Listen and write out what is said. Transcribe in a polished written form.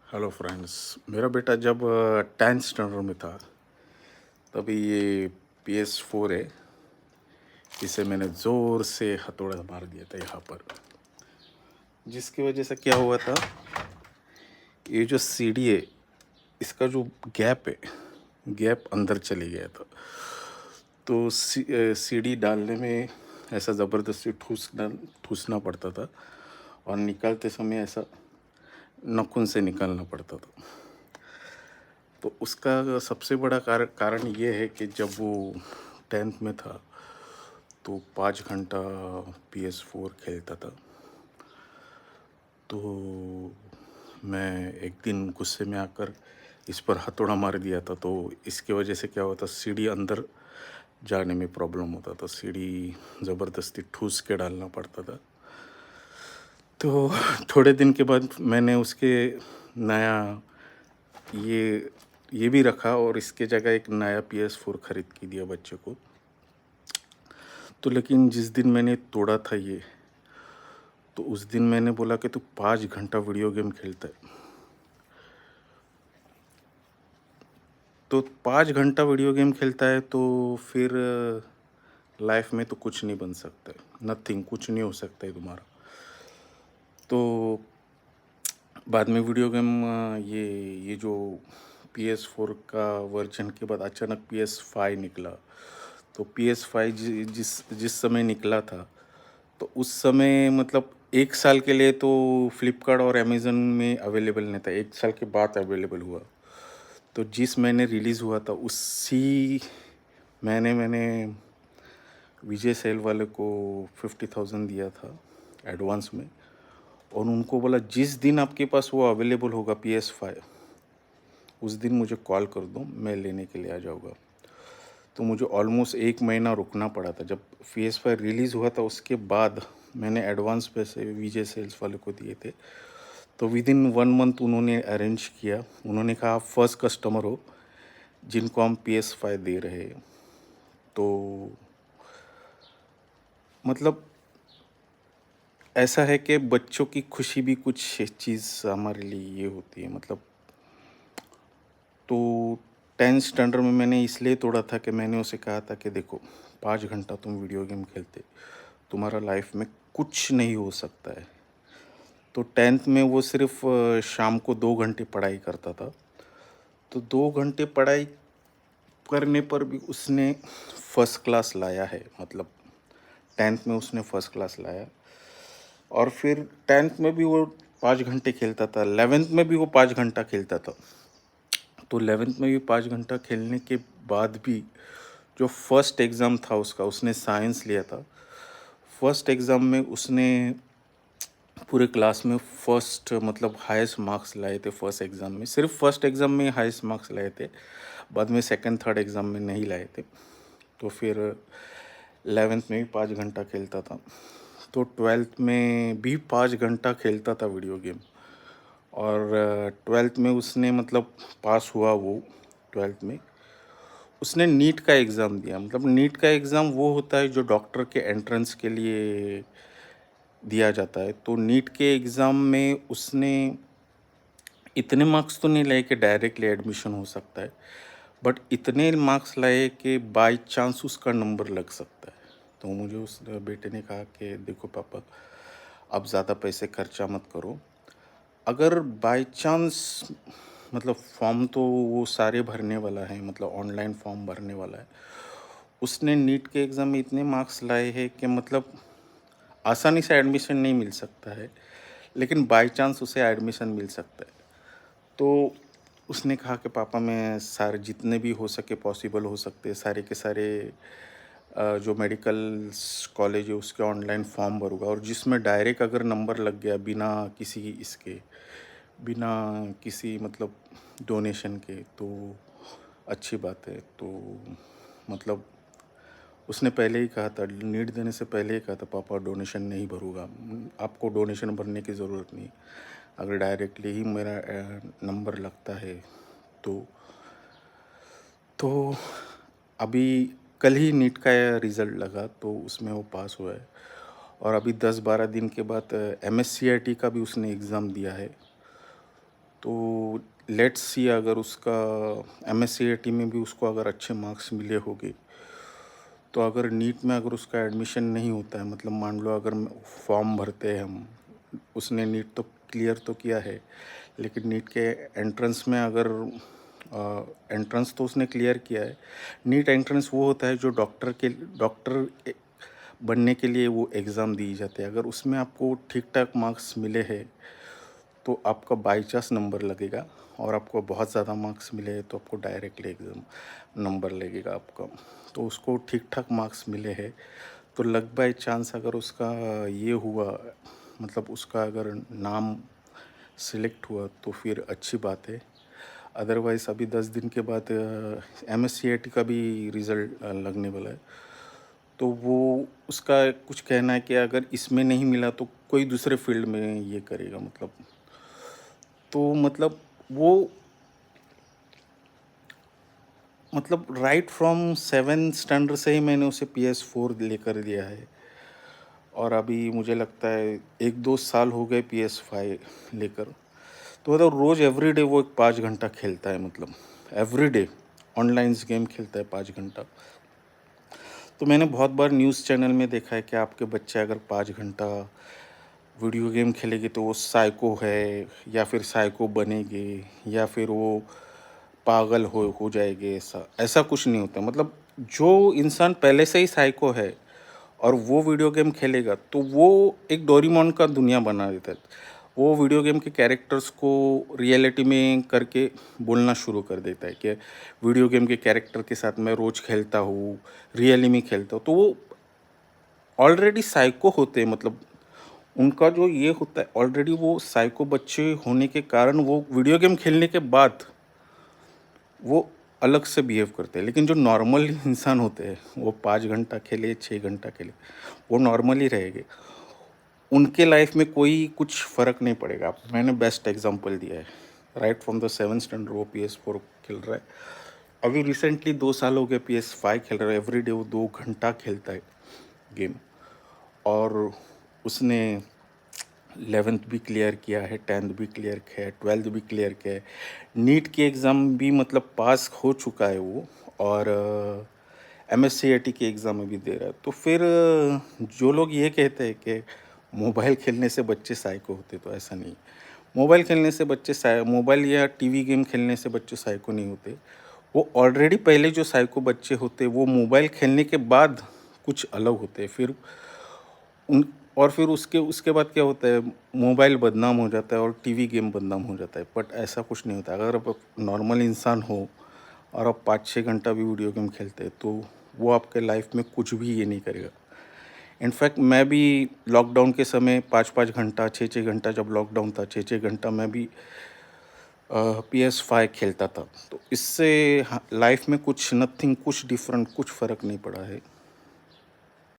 Hello friends. मेरा बेटा जब 10th स्टैंडर्ड में था तभी ये PS4 है, इसे मैंने ज़ोर से हथौड़ा मार दिया था यहाँ पर, जिसकी वजह से क्या हुआ था, ये जो सीडी है इसका जो गैप है, गैप अंदर चले गया था। तो सीडी डालने में ऐसा ज़बरदस्ती ठूसना पड़ता था और निकालते समय ऐसा नाखून से निकालना पड़ता था। तो उसका सबसे बड़ा कारण ये है कि जब वो 10th में था तो 5 घंटा PS4 खेलता था। तो मैं एक दिन गुस्से में आकर इस पर हथौड़ा मार दिया था। तो इसकी वजह से क्या होता, सीढ़ी अंदर जाने में प्रॉब्लम होता था, सीढ़ी ज़बरदस्ती ठूस के डालना पड़ता था। तो थोड़े दिन के बाद मैंने उसके नया ये भी रखा और इसके जगह एक नया PS4 खरीद के दिया बच्चे को। तो लेकिन जिस दिन मैंने तोड़ा था ये, तो उस दिन मैंने बोला कि तू 5 घंटा वीडियो गेम खेलता है, तो 5 घंटा वीडियो गेम खेलता है तो फिर लाइफ में तो कुछ नहीं बन सकता है, नथिंग, कुछ नहीं हो सकता है तुम्हारा। तो बाद में वीडियो गेम ये जो PS4 का वर्जन के बाद अचानक PS5 निकला। तो PS5 जिस समय निकला था, तो उस समय मतलब 1 साल के लिए तो फ्लिपकार्ट और अमेज़न में अवेलेबल नहीं था, 1 साल के बाद अवेलेबल हुआ। तो जिस महीने रिलीज़ हुआ था उसी महीने मैंने विजय सेल वाले को 50,000 दिया था एडवांस में, और उनको बोला जिस दिन आपके पास वो अवेलेबल होगा PS5, उस दिन मुझे कॉल कर दो, मैं लेने के लिए आ जाऊँगा। तो मुझे ऑलमोस्ट 1 महीना रुकना पड़ा था। जब PS5 रिलीज़ हुआ था उसके बाद मैंने एडवांस पैसे विजय सेल्स वाले को दिए थे। तो विद इन 1 मंथ उन्होंने अरेंज किया। उन्होंने कहा आप फर्स्ट कस्टमर हो जिनको हम PS5 दे रहे हैं। तो मतलब ऐसा है कि बच्चों की खुशी भी कुछ चीज़ हमारे लिए ये होती है। मतलब तो 10th स्टैंडर्ड में मैंने इसलिए तोड़ा था कि मैंने उसे कहा था कि देखो 5 घंटा तुम वीडियो गेम खेलते, तुम्हारा लाइफ में कुछ नहीं हो सकता है। तो 10th में वो सिर्फ शाम को 2 घंटे पढ़ाई करता था। तो 2 घंटे पढ़ाई करने पर भी उसने फर्स्ट क्लास लाया है। मतलब 10th में उसने फर्स्ट क्लास लाया, और फिर 10th में भी वो 5 घंटे खेलता था, 11th में भी वो 5 घंटा खेलता था। तो 11th में भी 5 घंटा खेलने के बाद भी जो फर्स्ट एग्ज़ाम था उसका, उसने साइंस लिया था। फर्स्ट एग्ज़ाम में उसने पूरे क्लास में फर्स्ट मतलब हाईएस्ट मार्क्स लाए थे। फर्स्ट एग्ज़ाम में, सिर्फ फर्स्ट एग्ज़ाम में हाईएस्ट मार्क्स लाए थे, बाद में सेकंड थर्ड एग्ज़ाम में नहीं लाए थे। तो फिर 11th में भी 5 घंटा खेलता था। तो 12th में भी 5 घंटा खेलता था वीडियो गेम। और 12th में उसने मतलब पास हुआ वो। 12th में उसने नीट का एग्ज़ाम दिया। मतलब नीट का एग्ज़ाम वो होता है जो डॉक्टर के एंट्रेंस के लिए दिया जाता है। तो नीट के एग्ज़ाम में उसने इतने मार्क्स तो नहीं लाए कि डायरेक्टली एडमिशन हो सकता है, बट इतने मार्क्स लाए कि बाय चांस उसका नंबर लग सकता है। तो मुझे उस बेटे ने कहा कि देखो पापा, अब ज़्यादा पैसे खर्चा मत करो, अगर बाय चांस मतलब फॉर्म तो वो सारे भरने वाला है, मतलब ऑनलाइन फॉर्म भरने वाला है। उसने नीट के एग्ज़ाम में इतने मार्क्स लाए हैं कि मतलब आसानी से एडमिशन नहीं मिल सकता है, लेकिन बाय चांस उसे एडमिशन मिल सकता है। तो उसने कहा कि पापा मैं सारे जितने भी हो सके पॉसिबल हो सकते सारे के सारे जो मेडिकल कॉलेज है उसके ऑनलाइन फॉर्म भरूँगा, और जिसमें डायरेक्ट अगर नंबर लग गया बिना किसी इसके, बिना किसी मतलब डोनेशन के, तो अच्छी बात है। तो मतलब उसने पहले ही कहा था, नीट देने से पहले ही कहा था, पापा डोनेशन नहीं भरूँगा, आपको डोनेशन भरने की ज़रूरत नहीं, अगर डायरेक्टली ही मेरा नंबर लगता है तो। तो अभी कल ही नीट का रिज़ल्ट लगा, तो उसमें वो पास हुआ है। और अभी 10-12 दिन के बाद MSCIT का भी उसने एग्ज़ाम दिया है। तो लेट्स सी अगर उसका एमएससीआईटी में भी उसको अगर अच्छे मार्क्स मिले होंगे, तो अगर नीट में अगर उसका एडमिशन नहीं होता है, मतलब मान लो अगर फॉर्म भरते हैं हम, उसने नीट तो क्लियर तो किया है, लेकिन नीट के एंट्रेंस में अगर एंट्रेंस तो उसने क्लियर किया है। नीट एंट्रेंस वो होता है जो डॉक्टर बनने के लिए वो एग्ज़ाम दी जाती है। अगर उसमें आपको ठीक ठाक मार्क्स मिले हैं तो आपका बाई चांस नंबर लगेगा, और आपको बहुत ज़्यादा मार्क्स मिले तो आपको डायरेक्टली एग्ज़ाम नंबर लगेगा आपका। तो उसको ठीक ठाक मार्क्स मिले हैं, तो लक बाई चांस अगर उसका ये हुआ, मतलब उसका अगर नाम सिलेक्ट हुआ तो फिर अच्छी बात है। अदरवाइज़ अभी 10 दिन के बाद एमएससीआईटी का भी रिज़ल्ट लगने वाला है। तो वो उसका कुछ कहना है कि अगर इसमें नहीं मिला तो कोई दूसरे फील्ड में ये करेगा, मतलब वो मतलब राइट फ्रॉम 7th स्टैंडर्ड से ही मैंने उसे PS4 लेकर दिया है, और अभी मुझे लगता है 1-2 साल हो गए PS5 लेकर। तो मतलब रोज़ एवरीडे वो 5 घंटा खेलता है, मतलब एवरीडे ऑनलाइन गेम खेलता है 5 घंटा। तो मैंने बहुत बार न्यूज़ चैनल में देखा है कि आपके बच्चे अगर 5 घंटा वीडियो गेम खेलेंगे तो वो साइको है, या फिर साइको बनेंगे, या फिर वो पागल हो जाएंगे। ऐसा ऐसा कुछ नहीं होता। मतलब जो इंसान पहले से ही साइको है और वो वीडियो गेम खेलेगा तो वो एक डोरेमोन का दुनिया बना देता है। वो वीडियो गेम के कैरेक्टर्स को रियलिटी में करके बोलना शुरू कर देता है कि वीडियो गेम के कैरेक्टर के साथ मैं रोज़ खेलता हूँ, रियली में खेलता हूँ। तो वो ऑलरेडी साइको होते हैं, मतलब उनका जो ये होता है, ऑलरेडी वो साइको बच्चे होने के कारण वो वीडियो गेम खेलने के बाद वो अलग से बिहेव करते हैं। लेकिन जो नॉर्मल इंसान होते हैं वो 5 घंटा खेले, 6 घंटा खेले, वो नॉर्मल ही रहेंगे। उनके लाइफ में कोई कुछ फ़र्क नहीं पड़ेगा। मैंने बेस्ट एग्जांपल दिया है। Right from the 7th standard वो PS4 खेल रहा है। अभी रिसेंटली 2 साल हो गए PS5 खेल रहा है। एवरीडे वो 2 घंटा खेलता है गेम, और उसने 11th भी क्लियर किया है, 10th भी क्लियर किया है, 12th भी क्लियर किया है। नीट की एग्ज़ाम भी मतलब पास हो चुका है वो, और एमएससीआईटी की एग्ज़ाम में भी दे रहा है। तो फिर जो लोग ये कहते हैं कि मोबाइल खेलने से बच्चे साइको होते, तो ऐसा नहीं। मोबाइल खेलने से मोबाइल या टीवी गेम खेलने से बच्चे साइको नहीं होते। वो ऑलरेडी पहले जो साइको बच्चे होते वो मोबाइल खेलने के बाद कुछ अलग होते हैं। फिर उन और फिर उसके उसके बाद क्या होता है, मोबाइल बदनाम हो जाता है और टीवी गेम बदनाम हो जाता है। बट ऐसा कुछ नहीं होता। अगर आप नॉर्मल इंसान हो और आप 5-6 घंटा भी वीडियो गेम खेलते हैं तो वो आपके लाइफ में कुछ भी ये नहीं करेगा। इनफैक्ट मैं भी लॉकडाउन के समय 5-5 घंटा, 6-6 घंटा, जब लॉकडाउन था 6-6 घंटा मैं भी PS5 खेलता था। तो इससे लाइफ में कुछ नथिंग, कुछ डिफरेंट, कुछ फ़र्क नहीं पड़ा है।